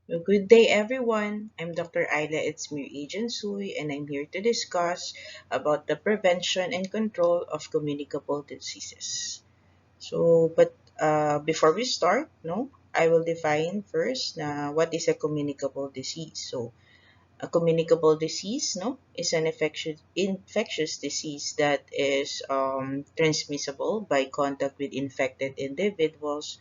Well, good day, everyone. I'm Dr. Ayla Etzmir Agent Sui, and I'm here to discuss about the prevention and control of communicable diseases. Before we start, no, I will define first what is a communicable disease. So, a communicable disease, no, is an infectious disease that is transmissible by contact with infected individuals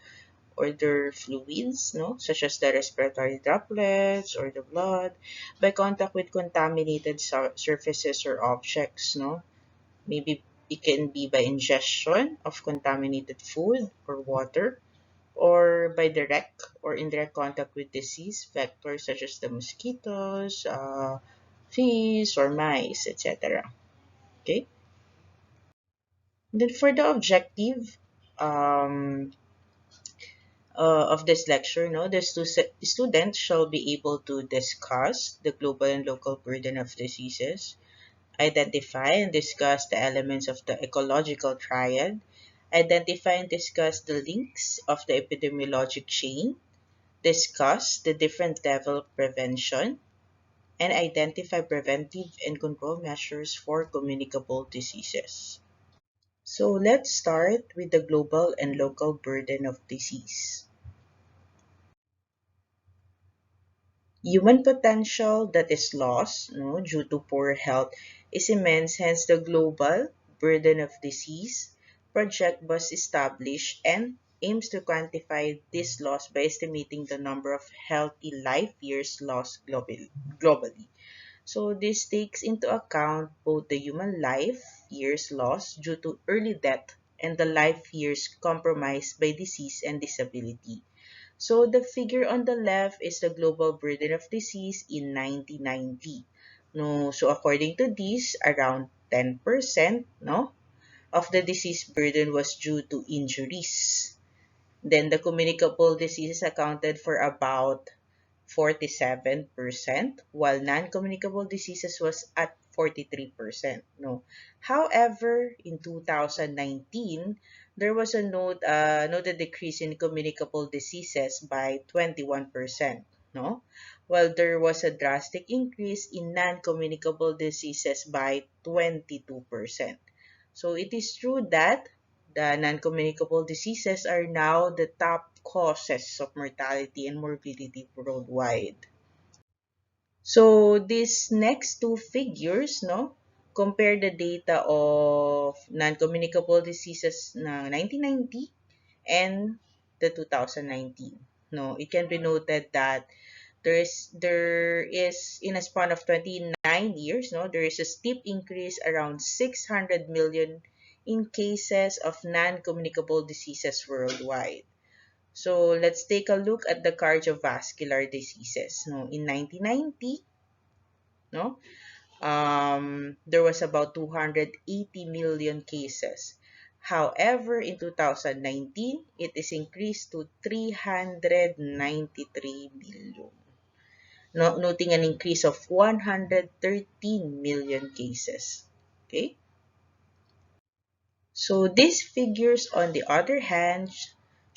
or their fluids, no, such as the respiratory droplets or the blood, by contact with contaminated surfaces or objects, no. Maybe it can be by ingestion of contaminated food or water, or by direct or indirect contact with disease vectors such as the mosquitoes, fleas, or mice, etc. Okay. Then for the objective, um, of this lecture, no, the students shall be able to discuss the global and local burden of diseases, identify and discuss the elements of the ecological triad, identify and discuss the links of the epidemiologic chain, discuss the different level of prevention, and identify preventive and control measures for communicable diseases. So let's start with the global and local burden of disease. Human potential that is lost, no, due to poor health is immense, hence the global burden of disease project was established and aims to quantify this loss by estimating the number of healthy life years lost globally. So this takes into account both the human life years lost due to early death and the life years compromised by disease and disability. So the figure on the left is the global burden of disease in 1990. No, so according to this, around 10%, no, of the disease burden was due to injuries. Then the communicable diseases accounted for about 47%, while non-communicable diseases was at 43%. No. However, in 2019, there was a noted decrease in communicable diseases by 21%. No, while there was a drastic increase in non-communicable diseases by 22%. So it is true that the non-communicable diseases are now the top causes of mortality and morbidity worldwide. So these next two figures, no, compare the data of non-communicable diseases na 1990 and the 2019. No, it can be noted that there is in a span of 29 years, no, there is a steep increase around 600 million in cases of non-communicable diseases worldwide. So let's take a look at the cardiovascular diseases. No, in 1990, no, there was about 280 million cases. However, in 2019, it is increased to 393 million, noting an increase of 113 million cases. Okay? So these figures, on the other hand,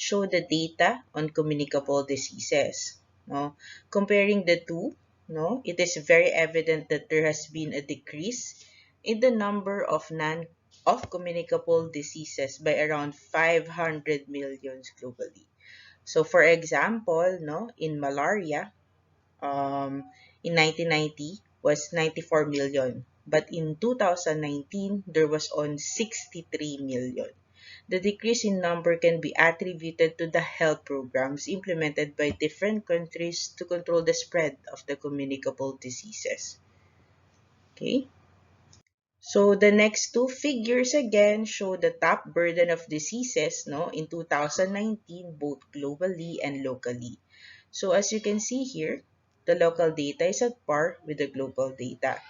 show the data on communicable diseases. No? Comparing the two, no, it is very evident that there has been a decrease in the number of communicable diseases by around 500 million globally. So for example, no, in malaria, um, in 1990 was 94 million, but in 2019 there was on 63 million. The decrease in number can be attributed to the health programs implemented by different countries to control the spread of the communicable diseases. Okay? So the next two figures again show the top burden of diseases, no, in 2019, both globally and locally. So as you can see here, the local data is at par with the global data.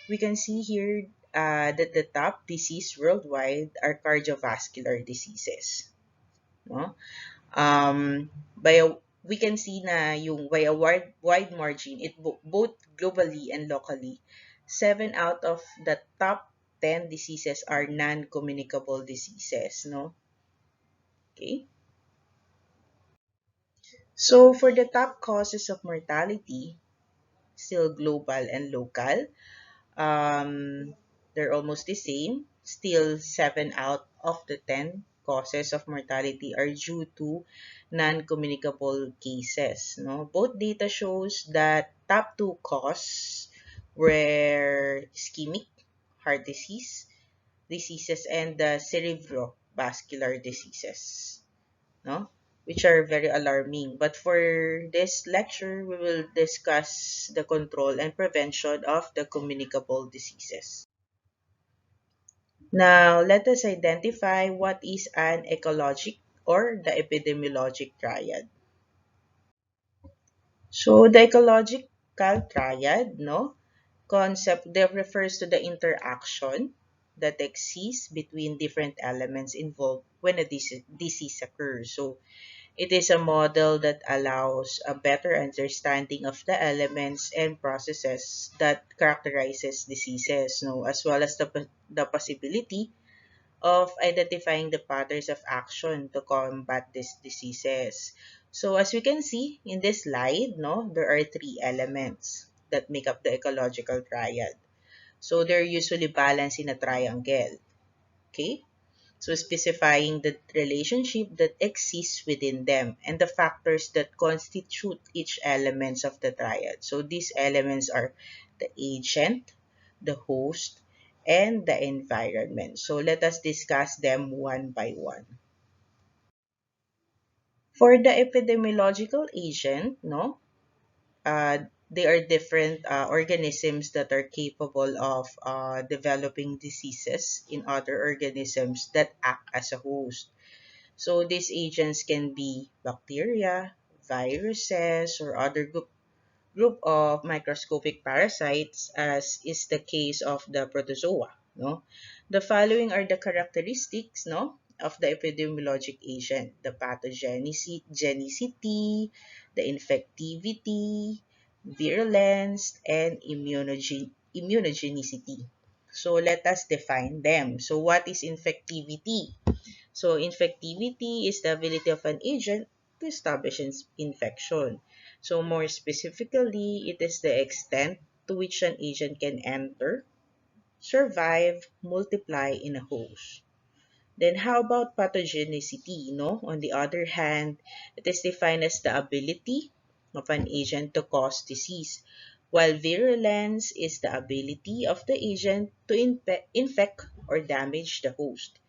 We can see here that the top disease worldwide are cardiovascular diseases. No? By a, we can see na yung by a wide margin, both globally and locally, 7 out of the top 10 diseases are non-communicable diseases, no? Okay. So for the top causes of mortality, still global and local, um, they're almost the same. Still, 7 out of the 10 causes of mortality are due to non-communicable cases. No, both data shows that top two causes were ischemic heart diseases and the cerebrovascular diseases. No, which are very alarming. But for this lecture, we will discuss the control and prevention of the communicable diseases. Now, let us identify what is an ecologic or the epidemiologic triad. So, the ecological triad, no, concept that refers to the interaction that exists between different elements involved when a disease occurs. So, it is a model that allows a better understanding of the elements and processes that characterizes diseases, no, as well as the possibility of identifying the patterns of action to combat these diseases. So as we can see in this slide, no, there are three elements that make up the ecological triad. So they're usually balanced in a triangle. Okay? So specifying the relationship that exists within them and the factors that constitute each elements of the triad. So these elements are the agent, the host, and the environment. So let us discuss them one by one. For the epidemiological agent, no, they are different organisms that are capable of developing diseases in other organisms that act as a host. So these agents can be bacteria, viruses, or other group of microscopic parasites, as is the case of the protozoa. No, the following are the characteristics, no, of the epidemiologic agent: the pathogenicity, the infectivity, virulence, and immunogenicity. So let us define them. So what is infectivity? So infectivity is the ability of an agent to establish infection. So more specifically, it is the extent to which an agent can enter, survive, multiply in a host. Then how about pathogenicity? No? On the other hand, it is defined as the ability of an agent to cause disease, while virulence is the ability of the agent to infect or damage the host.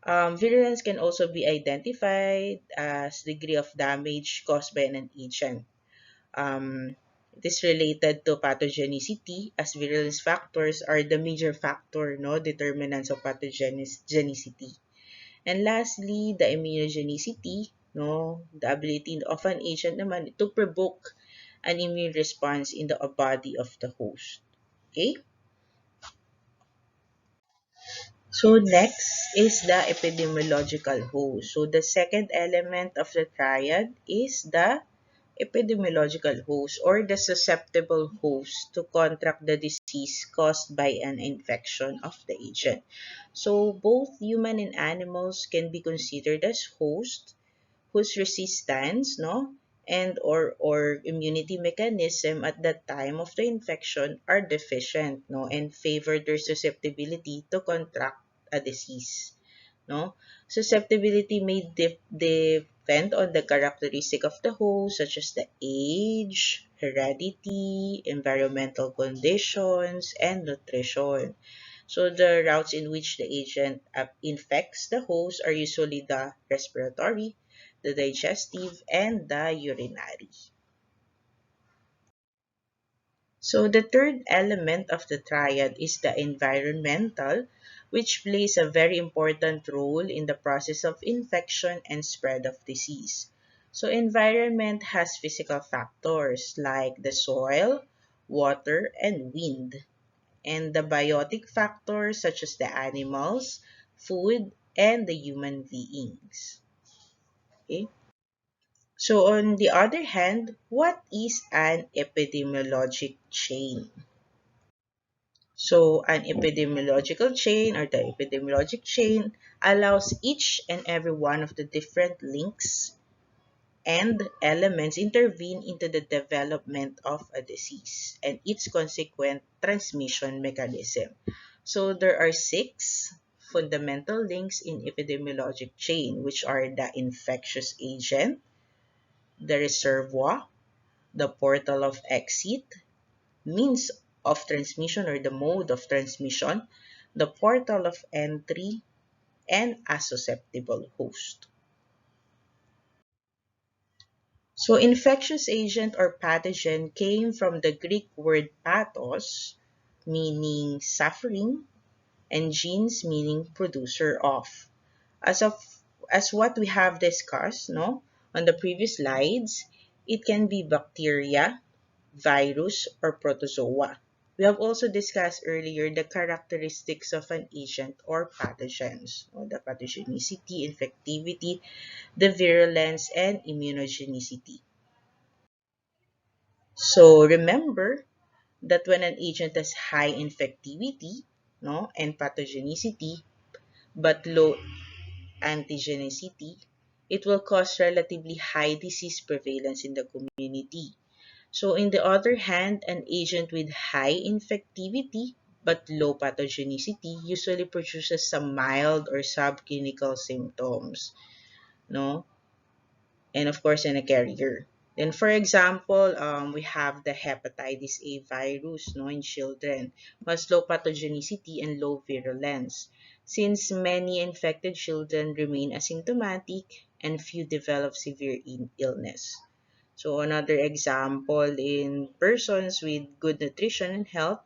Virulence can also be identified as degree of damage caused by an agent. Um, it is related to pathogenicity, as virulence factors are the major factor, no, determinants of pathogenicity. And lastly, the immunogenicity, no, the ability of an agent naman to provoke an immune response in the body of the host. Okay? So next is the epidemiological host. So the second element of the triad is the epidemiological host or the susceptible host to contract the disease caused by an infection of the agent. So both human and animals can be considered as hosts whose resistance, no, and or immunity mechanism at the time of the infection are deficient, no, and favor their susceptibility to contract a disease, no. Susceptibility may depend on the characteristic of the host, such as the age, heredity, environmental conditions, and nutrition. So the routes in which the agent infects the host are usually the respiratory, the digestive, and the urinary. So the third element of the triad is the environmental, which plays a very important role in the process of infection and spread of disease. So environment has physical factors like the soil, water, and wind, and the biotic factors such as the animals, food, and the human beings. Okay? So on the other hand, what is an epidemiologic chain? So an epidemiological chain or the epidemiologic chain allows each and every one of the different links and elements intervene into the development of a disease and its consequent transmission mechanism. So there are six fundamental links in epidemiologic chain, which are the infectious agent, the reservoir, the portal of exit, means of transmission or the mode of transmission, the portal of entry, and a susceptible host. So infectious agent or pathogen came from the Greek word pathos, meaning suffering, and genes meaning producer of. As of as what we have discussed, no, on the previous slides, it can be bacteria, virus, or protozoa. We have also discussed earlier the characteristics of an agent or pathogens, or the pathogenicity, infectivity, the virulence, and immunogenicity. So remember that when an agent has high infectivity, no, and pathogenicity, but low antigenicity, it will cause relatively high disease prevalence in the community. So in the other hand, an agent with high infectivity but low pathogenicity usually produces some mild or subclinical symptoms, no? And of course in a carrier. Then for example, we have the hepatitis A virus, no, in children, has low pathogenicity and low virulence. Since many infected children remain asymptomatic and few develop severe illness. So another example in persons with good nutrition and health,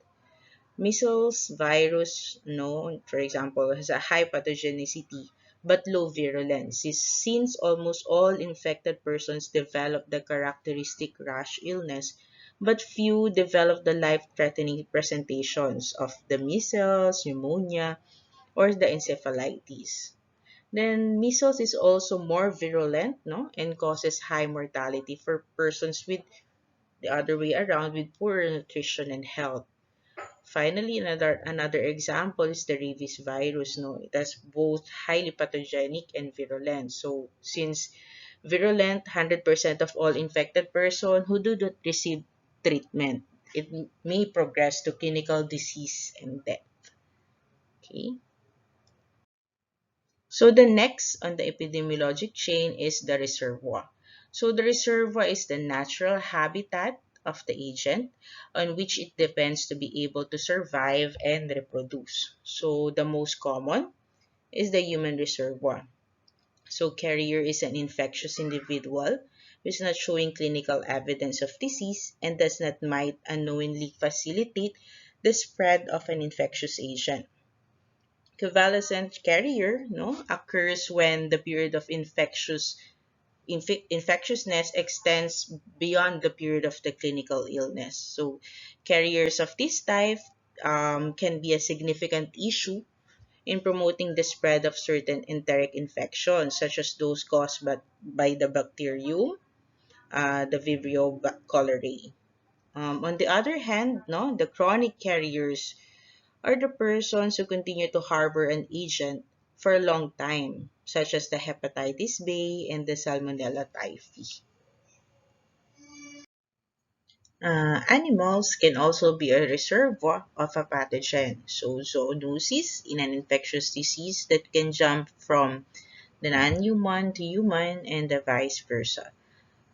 measles virus, no, for example, has a high pathogenicity but low virulence. Since almost all infected persons develop the characteristic rash illness, but few develop the life-threatening presentations of the measles, pneumonia, or the encephalitis. Then measles is also more virulent, no, and causes high mortality for persons with the other way around with poor nutrition and health. Finally, another example is the rabies virus. No, it has both highly pathogenic and virulent. So, since virulent, 100% of all infected persons who do not receive treatment, it may progress to clinical disease and death. Okay. So the next on the epidemiologic chain is the reservoir. So the reservoir is the natural habitat of the agent on which it depends to be able to survive and reproduce. So the most common is the human reservoir. So carrier is an infectious individual who is not showing clinical evidence of disease and does not might unknowingly facilitate the spread of an infectious agent. Convalescent carrier, no, occurs when the period of infectiousness extends beyond the period of the clinical illness. So carriers of this type can be a significant issue in promoting the spread of certain enteric infections, such as those caused by the bacterium, the Vibrio cholerae. On the other hand, no, the chronic carriers are the persons who continue to harbor an agent for a long time, such as the hepatitis B and the Salmonella typhi. Animals can also be a reservoir of a pathogen, so zoonosis in an infectious disease that can jump from the non-human to human and the vice versa.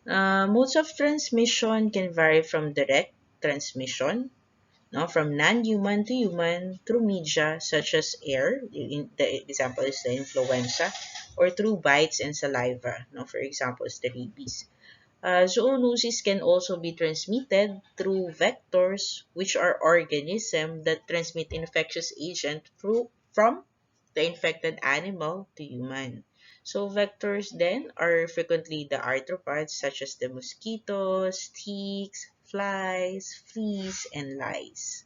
Modes of transmission can vary from direct transmission, no, from non-human to human through media such as air, the example is the influenza, or through bites and saliva, no, for example is the rabies. Zoonosis can also be transmitted through vectors, which are organisms that transmit infectious agent from the infected animal to human. So vectors then are frequently the arthropods such as the mosquitoes, ticks, flies, fleas, and lice.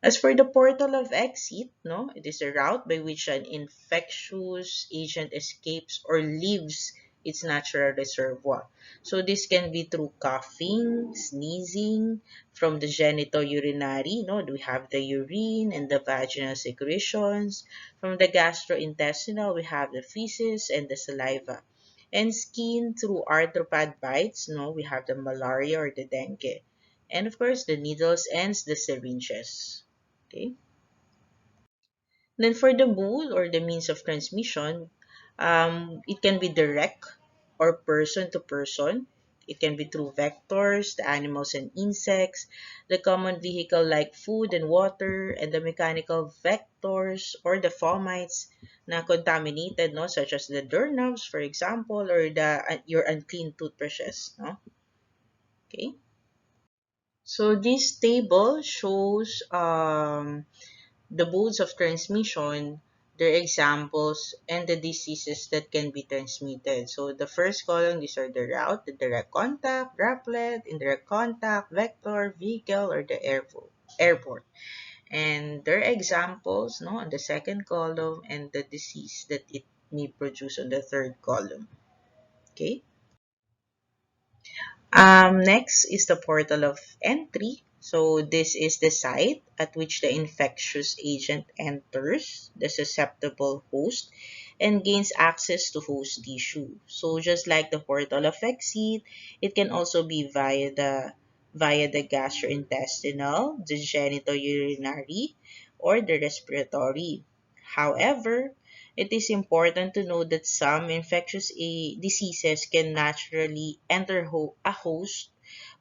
As for the portal of exit, no, it is a route by which an infectious agent escapes or leaves its natural reservoir. So this can be through coughing, sneezing, from the genitourinary, no, we have the urine and the vaginal secretions. From the gastrointestinal, we have the feces and the saliva. And skin through arthropod bites, no, we have the malaria or the dengue. And of course, the needles and the syringes. Okay. Then for the mode or the means of transmission, it can be direct or person to person. It can be through vectors, the animals and insects, the common vehicle like food and water, and the mechanical vectors or the fomites na contaminated, no, such as the doorknobs, for example, or the your unclean toothbrushes, no. Okay. So this table shows the modes of transmission, their examples, and the diseases that can be transmitted. So the first column, these are the route, the direct contact, droplet, indirect contact, vector, vehicle, or the airport. And their examples, no, on the second column, and the disease that it may produce on the third column. Okay. Next is the portal of entry. So this is the site at which the infectious agent enters the susceptible host and gains access to host tissue. So just like the portal of exit, it can also be via the gastrointestinal, the genitourinary, or the respiratory. However, it is important to note that some infectious diseases can naturally enter a host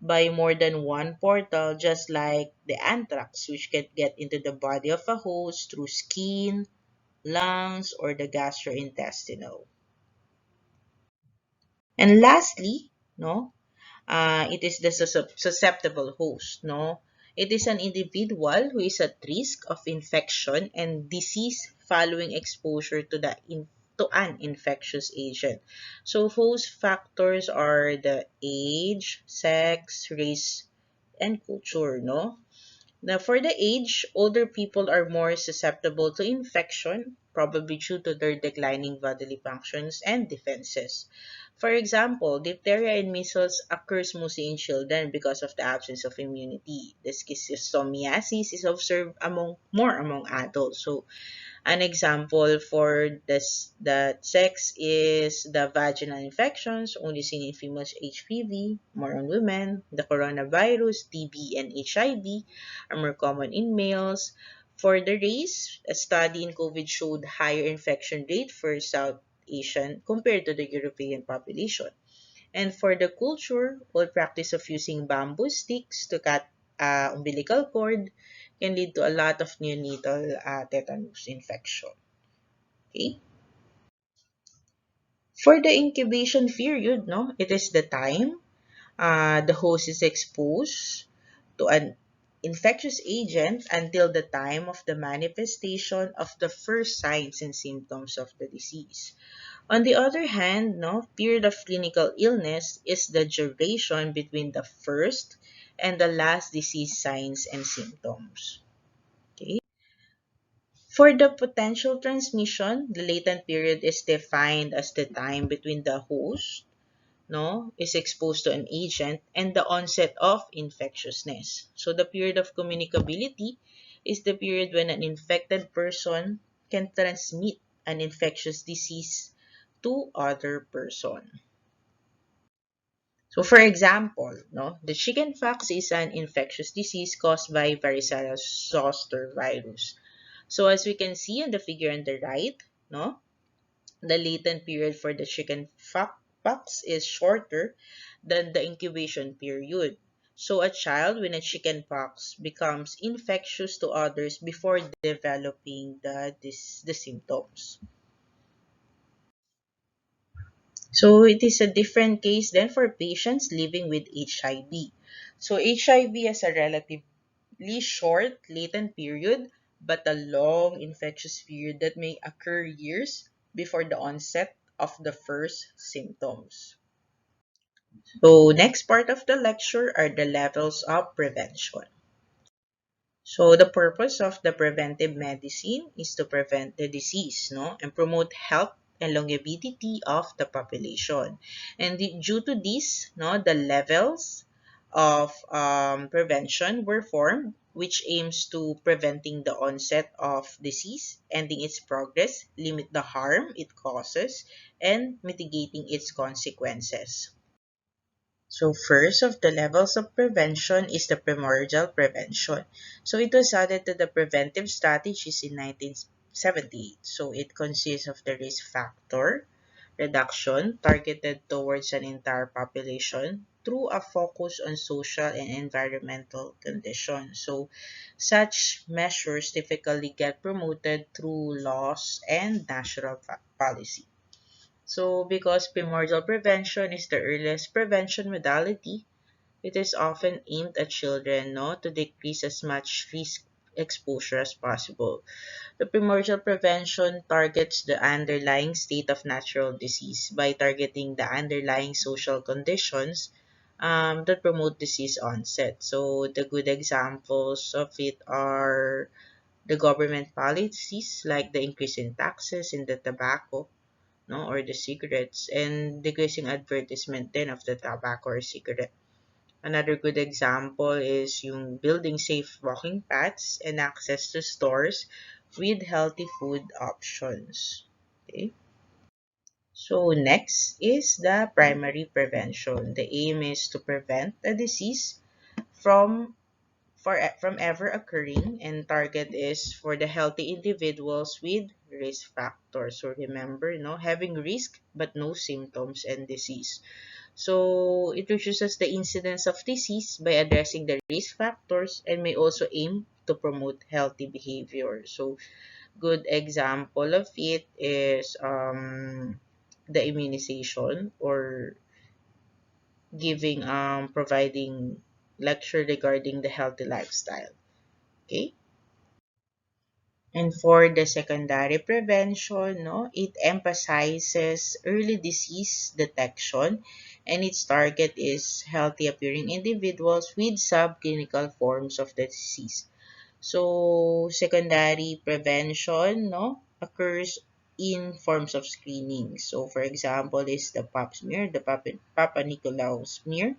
by more than one portal, just like the anthrax, which can get into the body of a host through skin, lungs, or the gastrointestinal. And lastly, no, it is the susceptible host. No, it is an individual who is at risk of infection and disease following exposure to an infectious agent. So host factors are the age, sex, race, and culture. No, now, for the age, older people are more susceptible to infection, probably due to their declining bodily functions and defenses. For example, diphtheria and measles occurs mostly in children because of the absence of immunity. The schistosomiasis is observed among adults. So an example for this that sex is the vaginal infections only seen in females HPV, more on women. The coronavirus, TB, and HIV are more common in males. For the race, a study in COVID showed higher infection rate for South Asian compared to the European population. And for the culture, old practice of using bamboo sticks to cut umbilical cord can lead to a lot of neonatal tetanus infection. Okay? For the incubation period, no, it is the time the host is exposed to an infectious agent until the time of the manifestation of the first signs and symptoms of the disease. On the other hand, no, period of clinical illness is the duration between the first and the last disease signs and symptoms. Okay. For the potential transmission, the latent period is defined as the time between the host, no, is exposed to an agent and the onset of infectiousness. So the period of communicability is the period when an infected person can transmit an infectious disease to other person. So for example, no, the chickenpox is an infectious disease caused by varicella zoster virus. So as we can see in the figure on the right, no, the latent period for the chickenpox is shorter than the incubation period. So a child with a chickenpox becomes infectious to others before developing the symptoms. So it is a different case then for patients living with HIV. So HIV has a relatively short latent period but a long infectious period that may occur years before the onset of the first symptoms. So next part of the lecture are the levels of prevention. So the purpose of the preventive medicine is to prevent the disease, no, and promote health and longevity of the population. And due to this, no, the levels of prevention were formed, which aims to preventing the onset of disease, ending its progress, limit the harm it causes, and mitigating its consequences. So first of the levels of prevention is the primordial prevention. So it was added to the preventive strategies in 1978. So it consists of the risk factor reduction targeted towards an entire population through a focus on social and environmental conditions. So such measures typically get promoted through laws and national policy. So, because primordial prevention is the earliest prevention modality, it is often aimed at children, no, to decrease as much risk exposure as possible. The primordial prevention targets the underlying state of natural disease by targeting the underlying social conditions that promote disease onset. So, the good examples of it are the government policies like the increase in taxes in the tobacco, no, or the cigarettes, and decreasing advertisement then of the tobacco or cigarette. Another good example is yung building safe walking paths and access to stores with healthy food options. Okay. So next is the primary prevention. The aim is to prevent a disease from from ever occurring, and target is for the healthy individuals with risk factors. So remember, having risk but no symptoms and disease. So it reduces the incidence of disease by addressing the risk factors and may also aim to promote healthy behavior. So good example of it is the immunization or giving providing lecture regarding the healthy lifestyle. Okay. And for the secondary prevention, no, it emphasizes early disease detection and its target is healthy appearing individuals with subclinical forms of the disease. So secondary prevention, no, occurs in forms of screening. So for example is the pap smear, the Papa Nicolau smear,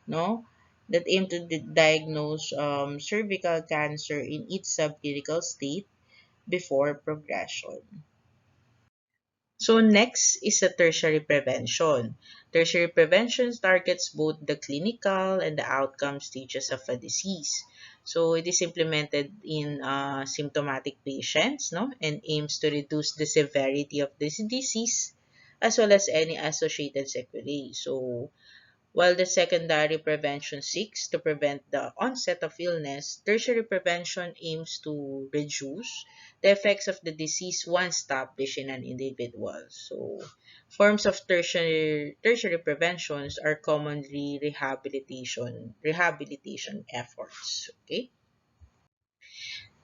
no, that aim to diagnose cervical cancer in its subclinical state before progression. So next is the tertiary prevention. Tertiary prevention targets both the clinical and the outcome stages of a disease. So it is implemented in symptomatic patients, no, and aims to reduce the severity of this disease as well as any associated sequelae. So while the secondary prevention seeks to prevent the onset of illness, tertiary prevention aims to reduce the effects of the disease once established in an individual. So, forms of tertiary preventions are commonly rehabilitation efforts. Okay.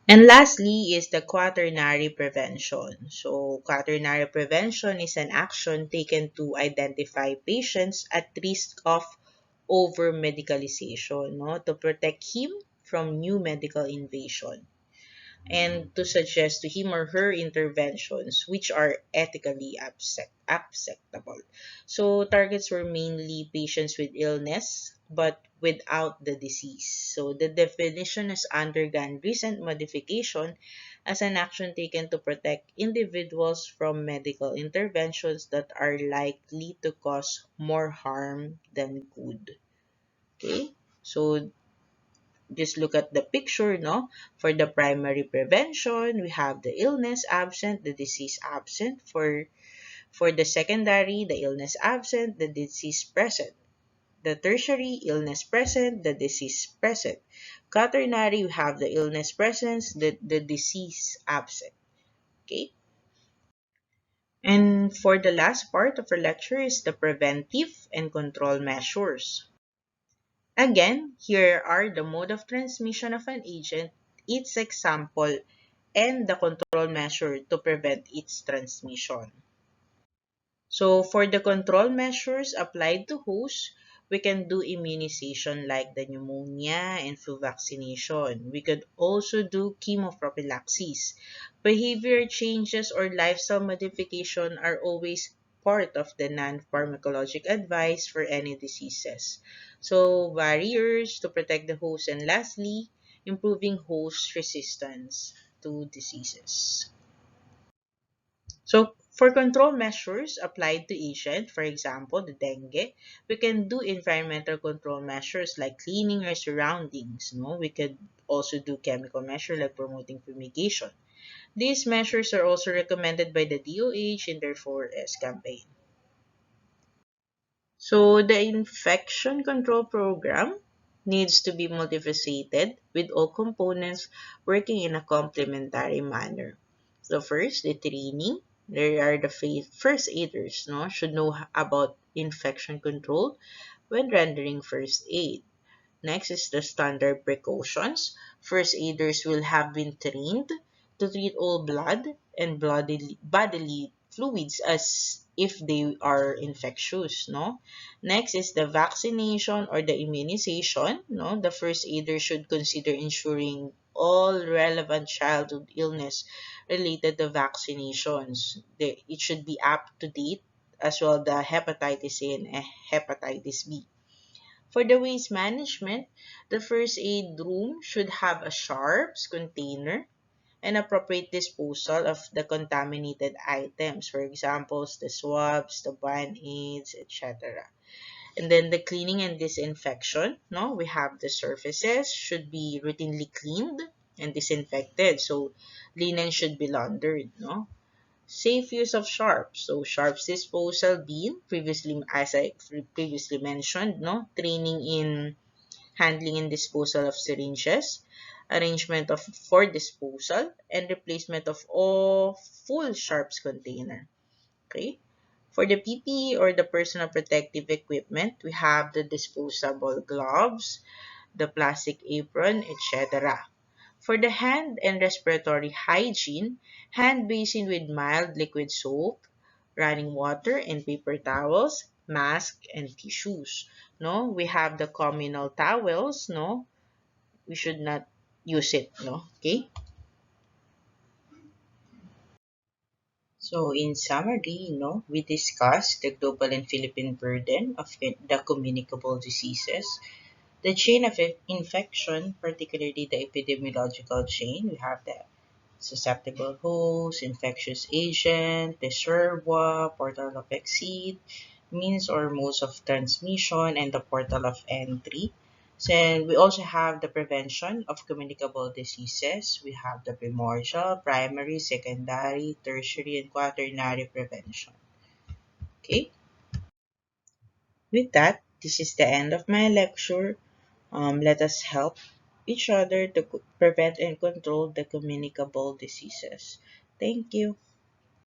And lastly is the quaternary prevention. So, quaternary prevention is an action taken to identify patients at risk of over medicalization, no, to protect him from new medical invasion and to suggest to him or her interventions which are ethically acceptable. So targets were mainly patients with illness but without the disease. So the definition has undergone recent modification as an action taken to protect individuals from medical interventions that are likely to cause more harm than good. Okay? So just look at the picture, no? For the primary prevention, we have the illness absent, the disease absent. For the secondary, the illness absent, the disease present. The tertiary, illness present, the disease present. Quaternary, we have the illness present, the disease absent. Okay? And for the last part of our lecture is the preventive and control measures. Again, here are the mode of transmission of an agent, its example, and the control measure to prevent its transmission. So for the control measures applied to hosts, we can do immunization like the pneumonia and flu vaccination. We could also do chemoprophylaxis. Behavior changes or lifestyle modification are always part of the non-pharmacologic advice for any diseases. So, barriers to protect the host, and lastly, improving host resistance to diseases. So, for control measures applied to agent, for example, the dengue, we can do environmental control measures like cleaning our surroundings. No, we could also do chemical measure like promoting fumigation. These measures are also recommended by the DOH in their 4S campaign. So the infection control program needs to be multifaceted with all components working in a complementary manner. So first, the training. There are the first aiders, no, should know about infection control when rendering first aid. Next is the standard precautions. First aiders will have been trained to treat all blood and bodily fluids as if they are infectious, no? Next is the vaccination or the immunization, no? The first aider should consider ensuring all relevant childhood illness related to vaccinations. It should be up to date as well the hepatitis A and hepatitis B. For the waste management, the first aid room should have a sharps container and appropriate disposal of the contaminated items, for example, the swabs, the band-aids, etc. And then the cleaning and disinfection, no, we have the surfaces should be routinely cleaned and disinfected. So linen should be laundered, no? Safe use of sharps. So sharps disposal bin, previously as I previously mentioned, no, training in handling and disposal of syringes, arrangement of for disposal, and replacement of all full sharps container. Okay. For the PPE or the personal protective equipment, we have the disposable gloves, the plastic apron, etc. For the hand and respiratory hygiene, hand basin with mild liquid soap, running water and paper towels, mask and tissues. No, we have the communal towels, no, we should not use it, no, okay? So in summary, we discussed the global and Philippine burden of the communicable diseases, the chain of infection, particularly the epidemiological chain. We have the susceptible host, infectious agent, reservoir, portal of exit, means or modes of transmission, and the portal of entry. So we also have the prevention of communicable diseases. We have the primordial, primary, secondary, tertiary, and quaternary prevention. Okay, with that, this is the end of my lecture. Let us help each other to prevent and control the communicable diseases. Thank you.